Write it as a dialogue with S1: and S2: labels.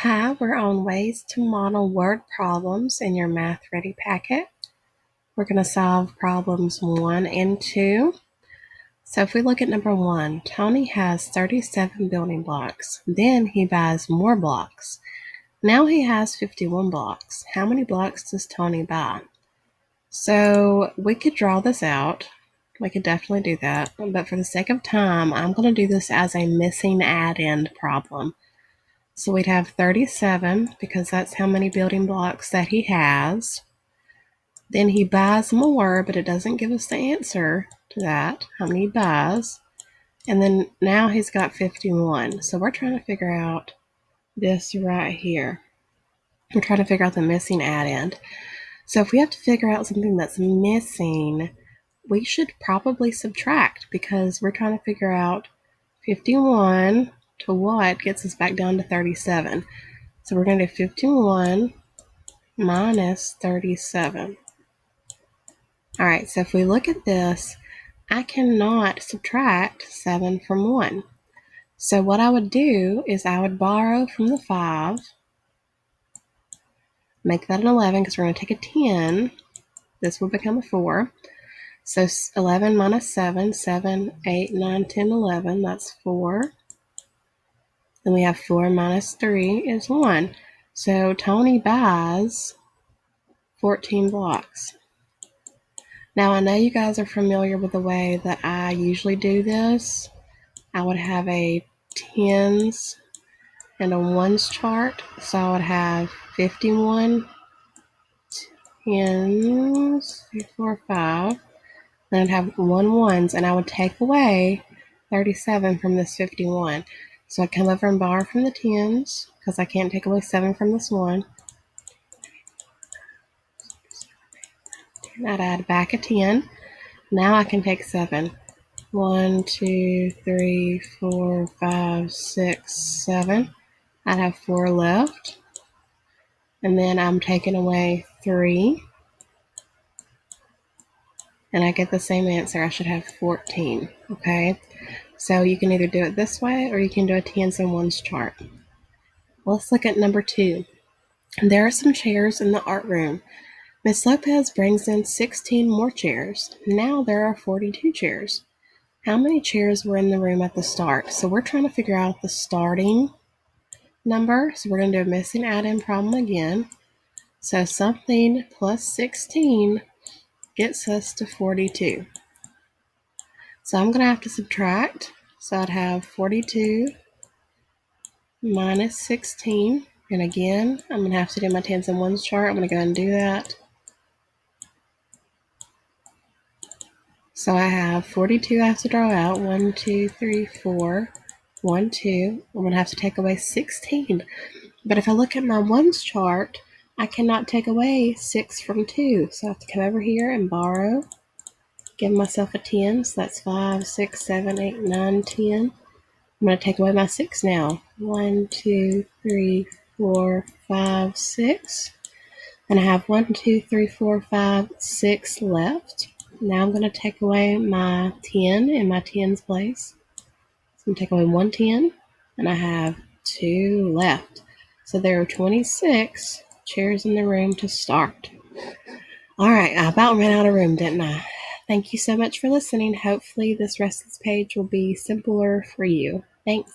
S1: Hi, we're on Ways to Model Word Problems in your Math Ready packet. We're going to solve problems 1 and 2. So if we look at number 1, Tony has 37 building blocks. Then he buys more blocks. Now he has 51 blocks. How many blocks does Tony buy? So we could draw this out. We could definitely do that. But for the sake of time, I'm going to do this as a missing add-in problem. So we'd have 37 because that's how many building blocks that he has. Then he buys more, but it doesn't give us the answer to that, how many he buys. And then now he's got 51. So we're trying to figure out this right here. We're trying to figure out the missing add-in. So if we have to figure out something that's missing, we should probably subtract because we're trying to figure out 51 to what gets us back down to 37. So we're going to do 51 minus 37. All right, so if we look at this, I cannot subtract 7 from 1. So what I would do is I would borrow from the 5, make that an 11 because we're going to take a 10. This will become a 4. So 11 minus 7, 7, 8, 9, 10, 11, that's 4. Then we have 4 minus 3 is 1. So Tony buys 14 blocks. Now I know you guys are familiar with the way that I usually do this. I would have a tens and a ones chart. So I would have 51 tens, 3, 4, 5. Then I'd have 1 ones, and I would take away 37 from this 51. So I'd come over and borrow from the tens because I can't take away 7 from this 1. And I'd add back a 10. Now I can take 7. 1, 2, 3, 4, 5, 6, 7. I'd have 4 left. And then I'm taking away 3. And I get the same answer. I should have 14. Okay? So you can either do it this way or you can do a tens and ones chart. Let's look at number 2. There are some chairs in the art room. Miss Lopez brings in 16 more chairs. Now there are 42 chairs. How many chairs were in the room at the start? So we're trying to figure out the starting number. So we're going to do a missing add-in problem again. So something plus 16 gets us to 42. So I'm going to have to subtract. So I'd have 42 minus 16. And again, I'm going to have to do my tens and ones chart. I'm going to go ahead and do that. So I have 42 I have to draw out. 1, 2, 3, 4. 1, 2. I'm going to have to take away 16. But if I look at my ones chart, I cannot take away 6 from 2. So I have to come over here and borrow. Give myself a 10. So that's 5, 6, 7, 8, 9, 10. I'm going to take away my 6 now. 1, 2, 3, 4, 5, 6. And I have 1, 2, 3, 4, 5, 6 left. Now I'm going to take away my 10 in my tens place. So I'm going to take away 1 10, and I have 2 left. So there are 26 chairs in the room to start. All right, I about ran out of room, didn't I? Thank you so much for listening. Hopefully this rest of this page will be simpler for you. Thanks.